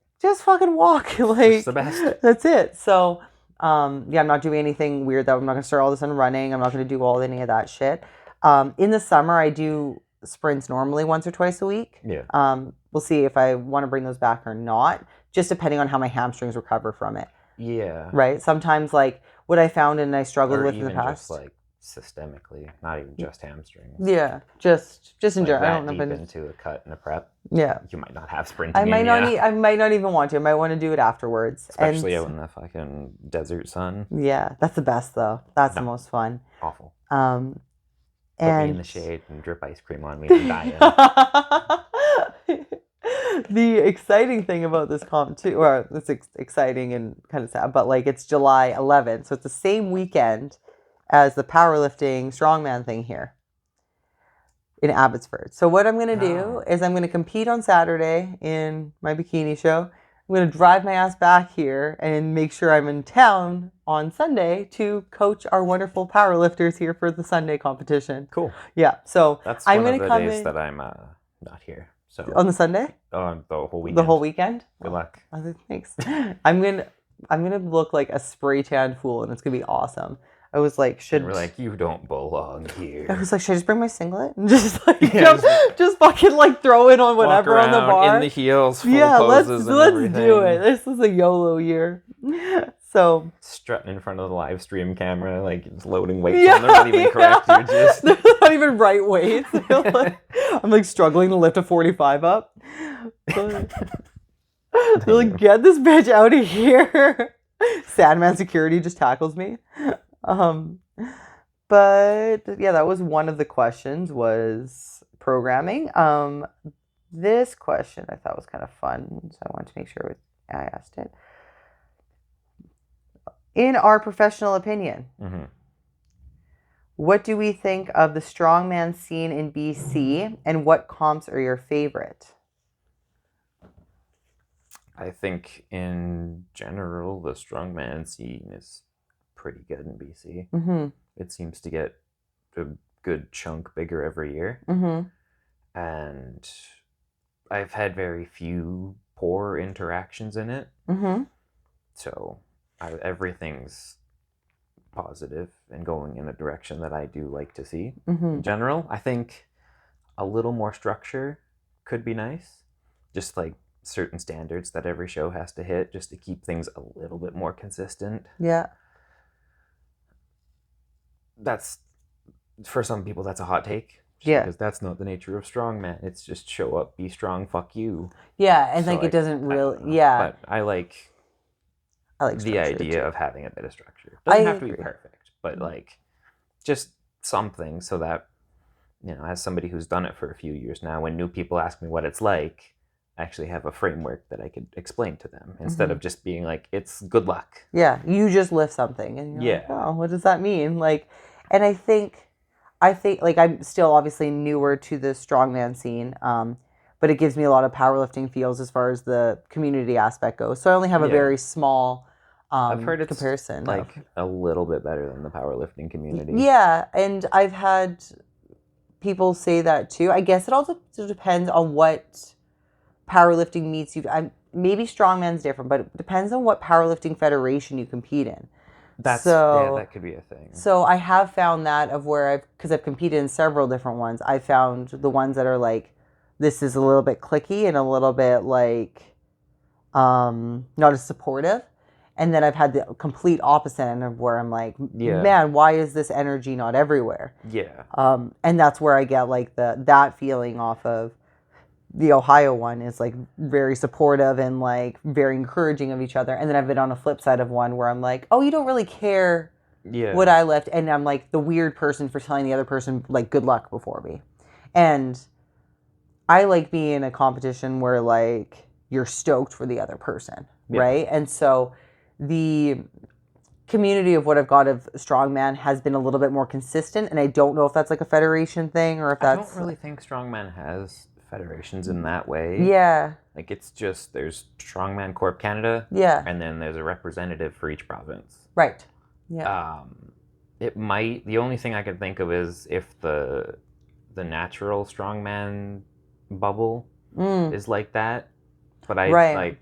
fucking walk. Like, just the best. That's it. So yeah, I'm not doing anything weird though. I'm not going to start all of a sudden running. I'm not going to do any of that shit. In the summer, I do sprints normally once or twice a week. Yeah. We'll see if I want to bring those back or not, just depending on how my hamstrings recover from it. Yeah. Right. Sometimes, like what I found and I struggled with in the past, just like systemically, not even just hamstrings. Yeah. Just in like general. I don't know deep into a cut and a prep. Yeah. You might not have sprinting. I might not even want to. I might want to do it afterwards. Especially out in the fucking desert sun. Yeah, that's the best though. That's the most fun. Awful. Put me in the shade and drip ice cream on me and die in. The exciting thing about this comp too, or it's exciting and kind of sad, but like it's July 11th, so it's the same weekend as the powerlifting strongman thing here in Abbotsford. So what I'm going to do is I'm going to compete on Saturday in my bikini show. I'm going to drive my ass back here and make sure I'm in town on Sunday to coach our wonderful powerlifters here for the Sunday competition. Cool. Yeah. So that's I'm one going of to the come days in that I'm not here. So on the Sunday? The whole weekend. The whole weekend? Good luck. Thanks. I'm gonna look like a spray tan fool, and it's gonna be awesome. I was like, we're like, you don't belong here. I was like, should I just bring my singlet and just like just fucking like throw it on whatever on the bar in the heels, full let's everything. do it. This is a YOLO year. So strutting in front of the live stream camera, like it's loading weights on. They're not even correct. You're just they're not even right weights. I'm like struggling to lift a 45 up. They're like, get this bitch out of here. Sandman security just tackles me. But yeah, that was one of the questions, was programming. This question I thought was kind of fun, so I wanted to make sure I asked it. In our professional opinion, what do we think of the strongman scene in BC, and what comps are your favorite? I think in general, the strongman scene is pretty good in BC. Mm-hmm. It seems to get a good chunk bigger every year. Mm-hmm. And I've had very few poor interactions in it. Mm-hmm. So everything's positive and going in a direction that I do like to see. Mm-hmm. In general, I think a little more structure could be nice. Just like certain standards that every show has to hit just to keep things a little bit more consistent. Yeah. That's, for some people, that's a hot take. Yeah. Because that's not the nature of strongman. It's just show up, be strong, fuck you. Yeah, and like it doesn't really, But I like the idea too. of having a bit of structure. Doesn't have to be agree. perfect, but like just something so that, you know, as somebody who's done it for a few years now, when new people ask me what it's like, I actually have a framework that I could explain to them instead of just being like, it's good luck. Yeah, you just lift something and you're like, oh, what does that mean? Like, and I think like I'm still obviously newer to the strongman scene, but it gives me a lot of powerlifting feels as far as the community aspect goes. So I only have a very small I've heard it's comparison. Like a little bit better than the powerlifting community. Yeah, and I've had people say that too. I guess it also depends on what powerlifting meets you. Maybe strongman's different, but it depends on what powerlifting federation you compete in. That could be a thing. So I have found that of where because I've competed in several different ones, I found the ones that are like, this is a little bit cliquey and a little bit like, not as supportive. And then I've had the complete opposite end of where I'm like, man, why is this energy not everywhere? Yeah. And that's where I get like that feeling off of the Ohio one is like very supportive and like very encouraging of each other. And then I've been on a flip side of one where I'm like, oh, you don't really care what I lift. And I'm like the weird person for telling the other person like good luck before me. And I like being in a competition where like you're stoked for the other person. Right. And so the community of what I've got of strongman has been a little bit more consistent. And I don't know if that's like a federation thing or if that's... I don't really think strongman has federations in that way. Yeah. Like it's just, there's Strongman Corp Canada. Yeah. And then there's a representative for each province. Right. Yeah. The only thing I could think of is if the natural strongman bubble is like that. But I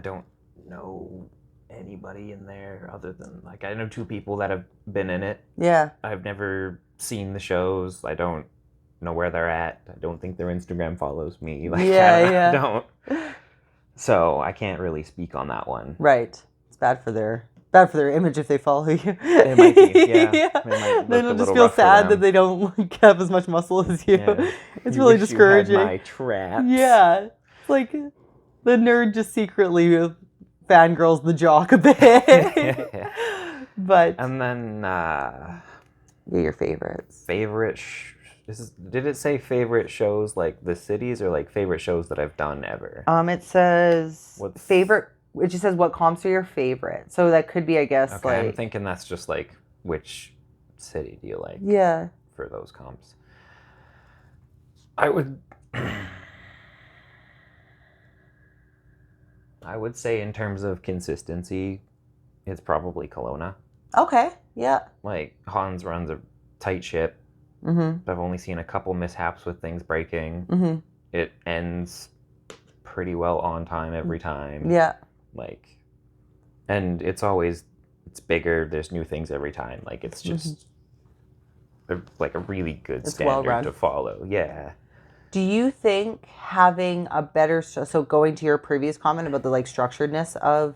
don't know anybody in there other than like, I know 2 people that have been in it. Yeah. I've never seen the shows. I don't know where they're at. I don't think their Instagram follows me. Like, I don't. So I can't really speak on that one. Right. It's bad for their image if they follow you. It might be, yeah. Then it'll just feel sad that they don't have as much muscle as you. Yeah. It's really discouraging. You had my traps. Yeah. It's like the nerd just secretly fangirls the jock a bit. But. And then. Your favorites. Did it say favorite shows like the cities or like favorite shows that I've done ever? It says favorite. It just says what comps are your favorite. So that could be, I guess, okay, like... I'm thinking that's just like which city do you like? Yeah. For those comps. I would say in terms of consistency, it's probably Kelowna. Okay. Yeah. Like Hans runs a tight ship. Mm-hmm. I've only seen a couple mishaps with things breaking. Mm-hmm. It ends pretty well on time every time. Yeah. Like, and it's bigger. There's new things every time. Like, it's just like a really good standard to follow. Yeah. Do you think having a better, so going to your previous comment about the like structuredness of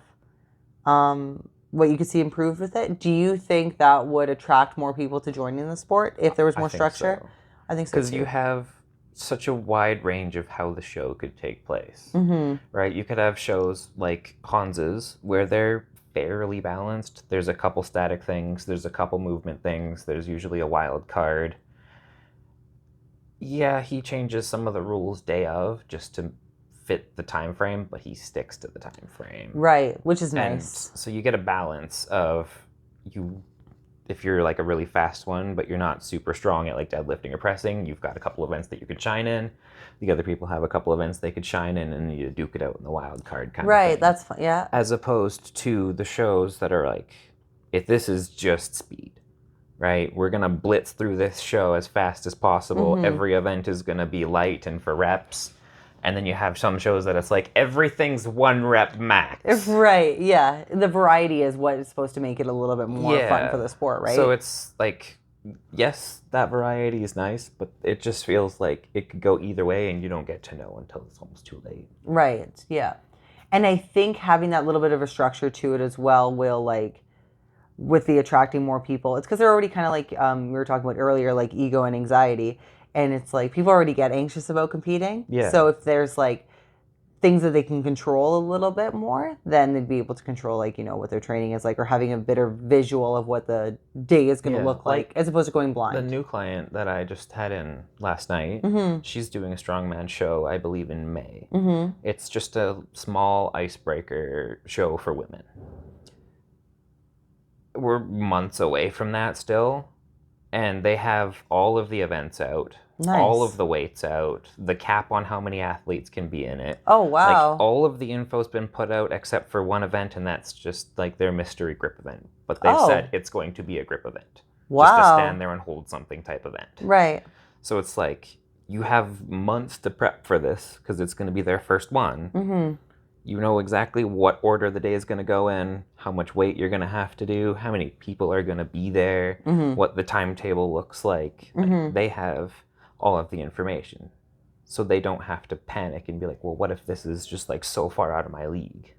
what you could see improved with it, do you think that would attract more people to joining the sport if there was more structure? So. I think so because you have such a wide range of how the show could take place, right? You could have shows like Hans's where they're fairly balanced. There's a couple static things, there's a couple movement things, there's usually a wild card. Yeah, he changes some of the rules day of just to fit the time frame, but he sticks to the time frame. Right, which is nice. And so you get a balance of if you're like a really fast one, but you're not super strong at like deadlifting or pressing, you've got a couple events that you could shine in. The other people have a couple events they could shine in, and you duke it out in the wild card kind of thing. Right, that's fun. Yeah. As opposed to the shows that are like, if this is just speed, right? We're going to blitz through this show as fast as possible. Every event is going to be light and for reps. And then you have some shows that it's like, everything's 1 rep max. Right, yeah. The variety is what is supposed to make it a little bit more fun for the sport, right? So it's like, yes, that variety is nice, but it just feels like it could go either way, and you don't get to know until it's almost too late. Right. Yeah. And I think having that little bit of a structure to it as well will like with the attracting more people. It's because they're already kind of like we were talking about earlier, like ego and anxiety, and it's like people already get anxious about competing. Yeah. So if there's like things that they can control a little bit more, then they'd be able to control like what their training is like, or having a better visual of what the day is going to look like, as opposed to going blind. The new client that I just had in last night, she's doing a strongman show, I believe, in May. It's just a small icebreaker show for women. We're months away from that still, and they have all of the events out. Nice. All of the weights out, the cap on how many athletes can be in it. Oh, wow. Like, all of the info's been put out except for one event, and that's just like their mystery grip event. But they've said it's going to be a grip event. Wow. Just a stand there and hold something type event. Right. So it's like you have months to prep for this because it's going to be their first one. You know exactly what order the day is going to go in, how much weight you're going to have to do, how many people are going to be there, what the timetable looks like. Like, they have all of the information. So they don't have to panic and be like, well, what if this is just like so far out of my league?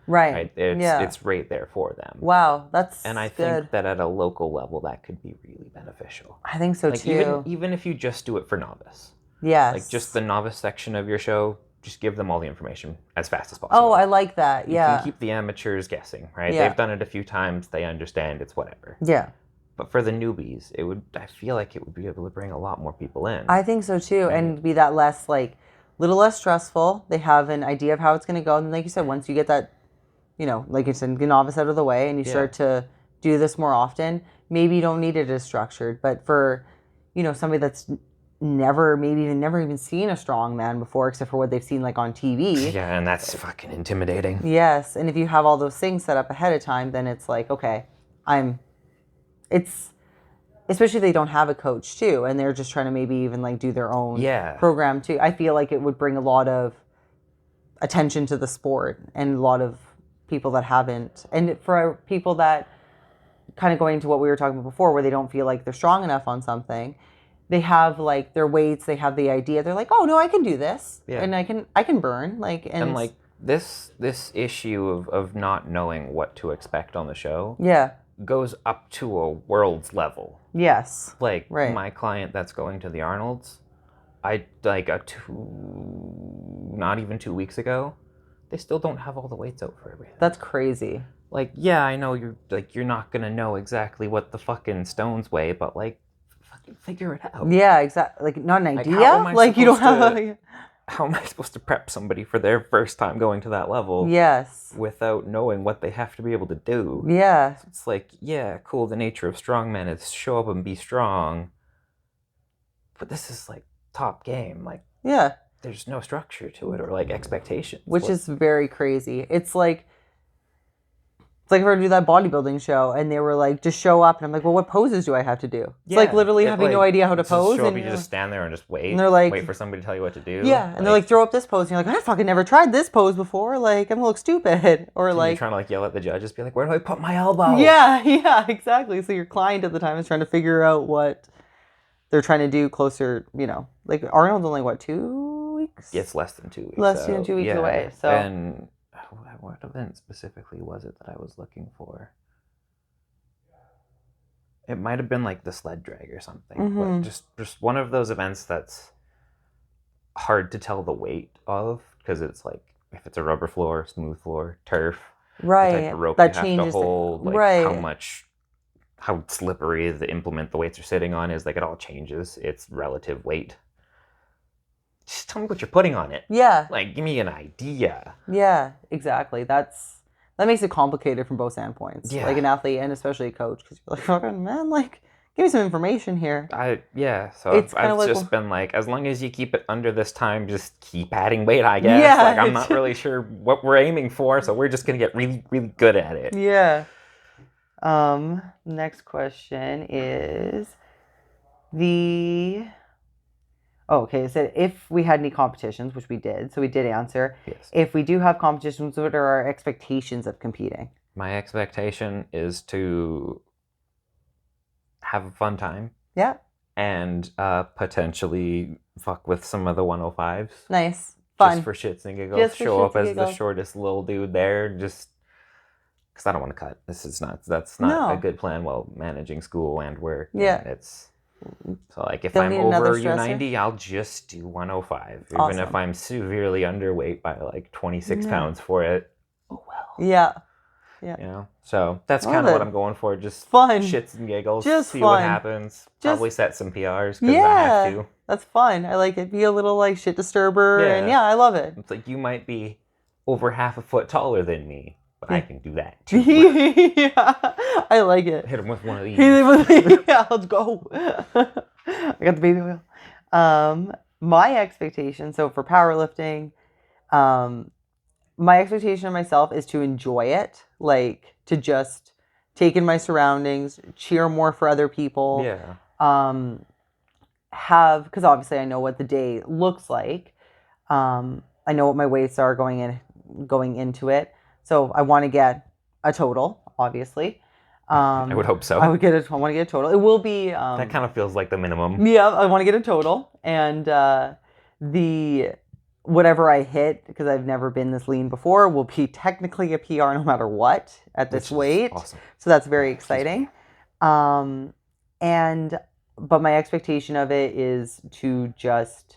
Right. It's right there for them. Wow, that's And I good. think that at a local level, that could be really beneficial. I think so Like too. even if you just do it for novice. Yes. Like just the novice section of your show, just give them all the information as fast as possible. Oh, I like that. Yeah. You can keep the amateurs guessing, right? Yeah. They've done it a few times. They understand. It's whatever. Yeah. But for the newbies, I feel like it would be able to bring a lot more people in. I think so too. And be that less little less stressful. They have an idea of how it's going to go. And like you said, once you get that, like you said, the novice out of the way and you start to do this more often, maybe you don't need it as structured. But for, somebody that's never even seen a strongman before, except for what they've seen like on TV. Yeah, and that's fucking intimidating. Yes. And if you have all those things set up ahead of time, then it's like, okay, it's especially if they don't have a coach too, and they're just trying to maybe even like do their own program too. I feel like it would bring a lot of attention to the sport and a lot of people that haven't, and for people that kind of going into what we were talking about before, where they don't feel like they're strong enough on something, they have like their weights, they have the idea, they're like, oh no, I can do this, and I can burn and like this issue of not knowing what to expect on the show. Yeah. Goes up to a world's level. Yes. Like my client that's going to the Arnold's, not even 2 weeks ago, they still don't have all the weights out for everything. That's crazy. Like, yeah, I know you're not gonna know exactly what the fucking stones weigh, but like, fucking figure it out. Yeah, exactly. Like, not an idea. You don't have. How am I supposed to prep somebody for their first time going to that level? Yes. Without knowing what they have to be able to do. Yeah. It's like, yeah, cool. The nature of strongmen is show up and be strong. But this is like top game. Like, yeah, there's no structure to it or like expectations. Which is very crazy. It's like if I were to do that bodybuilding show and they were like, just show up. And I'm like, well, what poses do I have to do? It's like literally having no idea how to pose. Show up, you just stand there and just wait. And they're like, wait for somebody to tell you what to do. Yeah. And they're like, throw up this pose. And you're like, I fucking never tried this pose before. Like, I'm gonna look stupid. Or like, you're trying to like yell at the judges, be like, where do I put my elbow? Yeah, exactly. So your client at the time is trying to figure out what they're trying to do closer, like Arnold's only what, 2 weeks? It's less than 2 weeks. Less than 2 weeks away. So. And what event specifically was it that I was looking for? It might have been like the sled drag or something, but just one of those events that's hard to tell the weight of, because it's like if it's a rubber floor, smooth floor, turf, right? The type of rope that you changes have to hold, like how slippery the implement the weights are sitting on is. Like it all changes its relative weight. Just tell me what you're putting on it. Yeah. Like give me an idea. Yeah, exactly. That makes it complicated from both standpoints. Yeah. Like an athlete and especially a coach, because you're like, fucking man, like, give me some information here. So I've just been like, as long as you keep it under this time, just keep adding weight, I guess. Yeah, like I'm not really sure what we're aiming for, so we're just gonna get really, really good at it. Yeah. Next question is okay, it said if we had any competitions, which we did, so we did answer. Yes. If we do have competitions, what are our expectations of competing? My expectation is to have a fun time. Yeah. And potentially fuck with some of the 105s. Nice. Fun. Just for shits and giggles. Show up as the shortest little dude there. Just because I don't want to cut. That's not a good plan while managing school and work. Yeah. And it's so like if I'm over U90, I'll just do 105. Even if I'm severely underweight by like 26 pounds for it. Oh well. Yeah. Yeah. You know? So that's kind of what I'm going for. Just fun. Shits and giggles. Just see fun. what happens. Probably set some PRs because I have to. That's fun. I like it. Be a little like shit disturber. Yeah. And I love it. It's like you might be over half a foot taller than me, but I can do that too. Yeah. I like it. Hit him with one of these. Yeah, let's go. I got the baby wheel. My expectation, so for powerlifting, my expectation of myself is to enjoy it, like to just take in my surroundings, cheer more for other people. Yeah. Because obviously I know what the day looks like. I know what my weights are going into it. So I want to get a total, obviously. I would hope so. I want to get a total. It will be. That kind of feels like the minimum. Yeah, I want to get a total, and whatever I hit, because I've never been this lean before, will be technically a PR no matter what at this weight. Awesome. So that's very exciting. But my expectation of it is to just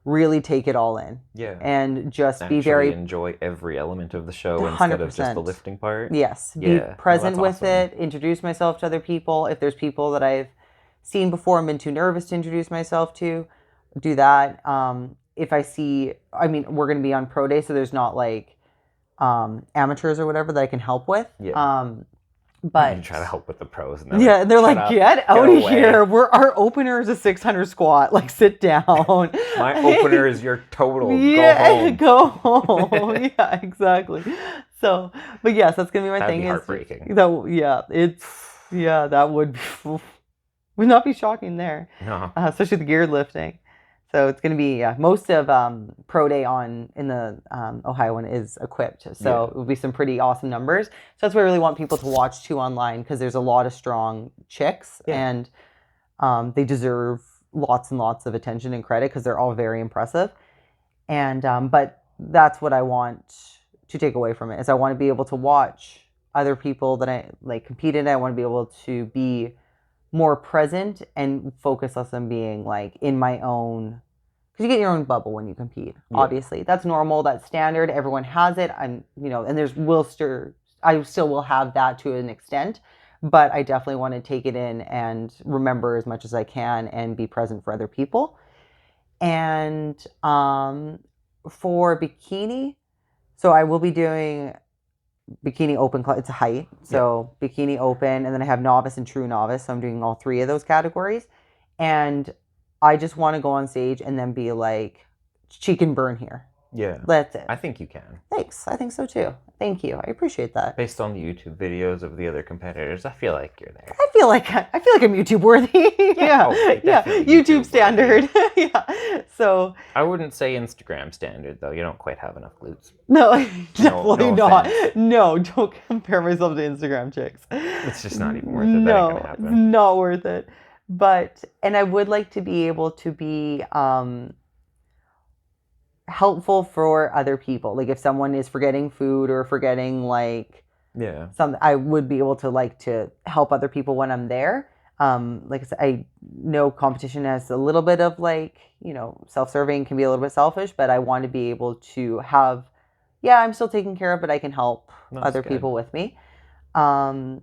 really take it all in. Yeah. And just actually be very enjoy every element of the show 100%. Instead of just the lifting part. Yes. Be present with it, introduce myself to other people. If there's people that I've seen before and been too nervous to introduce myself to, do that. If I see, we're going to be on pro day, so there's not like amateurs or whatever that I can help with. Yeah. But you try to help with the pros. And they're like, get out of here. Our opener is a 600 squat. Like, sit down. My opener is your total. Yeah, go home. Yeah, exactly. So, but yes, that's gonna be my thing. That'd be heartbreaking. That would not be shocking there. No. Especially the geared lifting. So it's going to be, most of Pro Day in the Ohio one is equipped. So it will be some pretty awesome numbers. So that's what I really want people to watch too online, because there's a lot of strong chicks and they deserve lots and lots of attention and credit because they're all very impressive. And but that's what I want to take away from it, is I want to be able to watch other people that I like compete in. I want to be able to be more present and focus less on being like in my own, because you get your own bubble when you compete. Obviously, that's normal, that's standard, everyone has it. And I still will have that to an extent, but I definitely want to take it in and remember as much as I can and be present for other people. And for bikini, so I will be doing bikini open, it's a height, so bikini open, and then I have novice and true novice, so I'm doing all three of those categories. And I just want to go on stage and then be like, she can burn here. Yeah, that's it. I think you can. Thanks. I think so too. Thank you. I appreciate that. Based on the YouTube videos of the other competitors, I feel like you're there. I feel like I'm YouTube worthy. YouTube standard. Yeah. So I wouldn't say Instagram standard though. You don't quite have enough glutes. No, definitely not. Offense. No, don't compare myself to Instagram chicks. It's just not even worth it. That ain't gonna happen. Not worth it. And I would like to be able to be helpful for other people. Like if someone is forgetting food or forgetting something, I would be able to help other people when I'm there. Like I said, I know competition has a little bit of self-serving, can be a little bit selfish, but I want to be able to have, I'm still taken care of, but I can help other people with me. The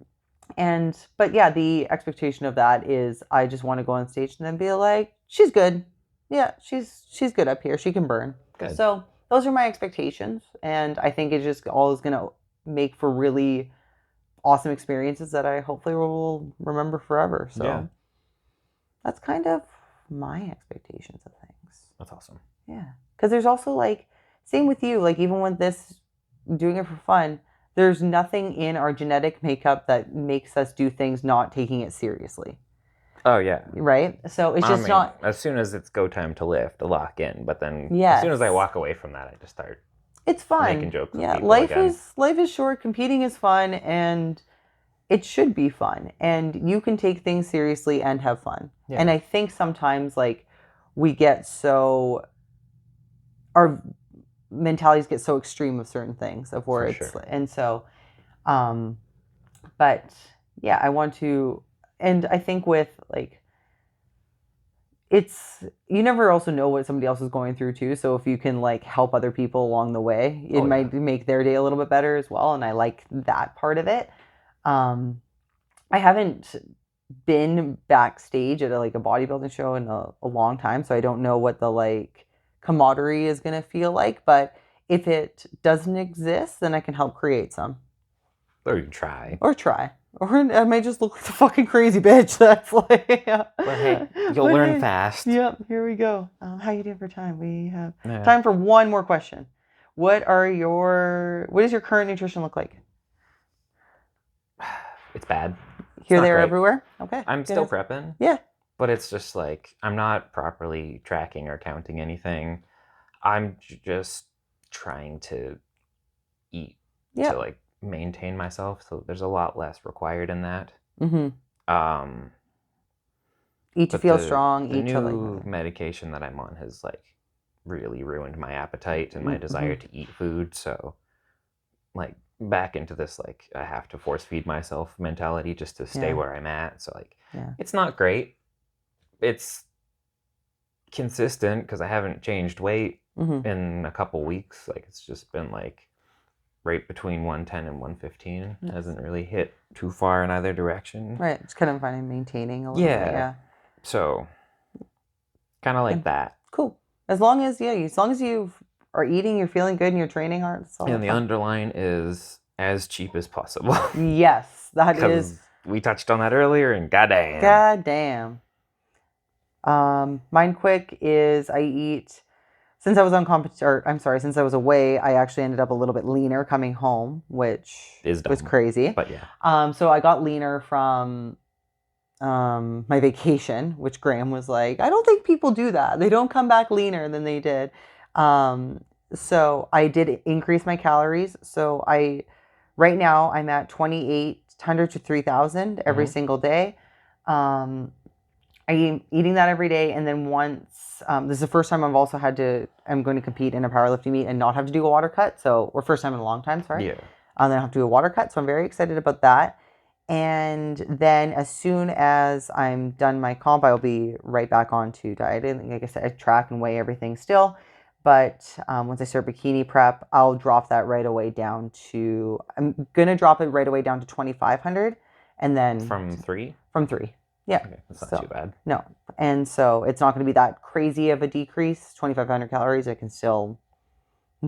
expectation of that is I just want to go on stage and then be like, she's good. Yeah, she's good up here. She can burn. Good. So those are my expectations. And I think it just all is going to make for really awesome experiences that I hopefully will remember forever. So that's kind of my expectations of things. That's awesome. Yeah. Because there's also same with you, even with this, doing it for fun, there's nothing in our genetic makeup that makes us do things not taking it seriously. Oh, yeah. Right? So it's just not... As soon as it's go time to lift, to lock in. But then as soon as I walk away from that, I just start... It's fun. Making jokes with life people again. Life is short. Competing is fun. And it should be fun, and you can take things seriously and have fun. Yeah. And I think sometimes like we get so our mentalities get so extreme of certain things of where For it's sure. and so but yeah, I want to, and I think with like it's you never also know what somebody else is going through too, so if you can like help other people along the way, it might make their day a little bit better as well, and I like that part of it. I haven't been backstage at like a bodybuilding show in a long time, so I don't know what the like camaraderie is going to feel like, but if it doesn't exist, then I can help create some. Or you try. Or try. Or I might just look like the fucking crazy bitch that's like... But hey, you'll learn fast. Yep, here we go. How you doing for time? We have time for one more question. What does your current nutrition look like? It's bad. Here, there, everywhere? Okay. I'm still prepping. Yeah. But it's just like, I'm not properly tracking or counting anything. I'm just trying to eat to like maintain myself. So there's a lot less required in that. Mm-hmm. Eat to feel strong. The eat new to like medication that I'm on has like really ruined my appetite and my desire to eat food. So like back into this like I have to force feed myself mentality just to stay where I'm at. So like it's not great. It's consistent because I haven't changed weight in a couple weeks. Like it's just been like right between 110 and 115. It hasn't really hit too far in either direction. Right. It's kind of finding maintaining a little bit. Yeah. So kind of like that. Cool. As long as you are eating, you're feeling good, and you're training hard. And the underline is as cheap as possible. Yes, that is. We touched on that earlier, and goddamn. Goddamn. Mine quick is I eat. Since I was since I was away, I actually ended up a little bit leaner coming home, which was crazy. But yeah. So I got leaner from my vacation, which Graham was like, I don't think people do that. They don't come back leaner than they did. So I did increase my calories. So right now I'm at 2,800 to 3,000 every single day. I'm eating that every day. And then once, this is the first time I'm going to compete in a powerlifting meet and not have to do a water cut. Or first time in a long time, sorry. Yeah. Then I have to do a water cut. So I'm very excited about that. And then as soon as I'm done my comp, I'll be right back onto dieting. Like I said, I track and weigh everything still. But once I start bikini prep, I'll drop that right away down to, I'm going to drop it right away down to 2,500. And then... From 3? From 3. Yeah. Okay, that's not too bad. No. And so it's not going to be that crazy of a decrease. 2,500 calories, I can still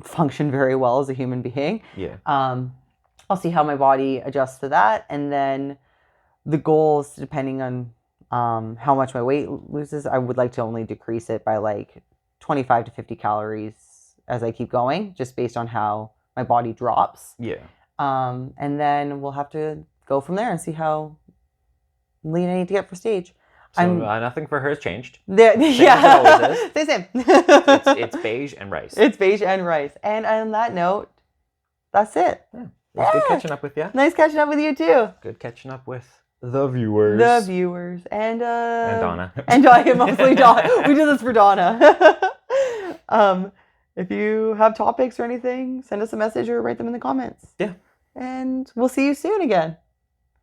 function very well as a human being. Yeah. I'll see how my body adjusts to that. And then the goals, depending on how much my weight loses, I would like to only decrease it by like 25 to 50 calories as I keep going, just based on how my body drops. Yeah. And then we'll have to go from there and see how lean I need to get for stage. So nothing for her has changed. Yeah. Same. It's beige and rice. It's beige and rice. And on that note, that's it. Yeah. It was good catching up with you. Nice catching up with you too. Good catching up with the viewers. And Donna. And mostly Donna. We do this for Donna. If you have topics or anything, send us a message or write them in the comments. Yeah. And we'll see you soon again.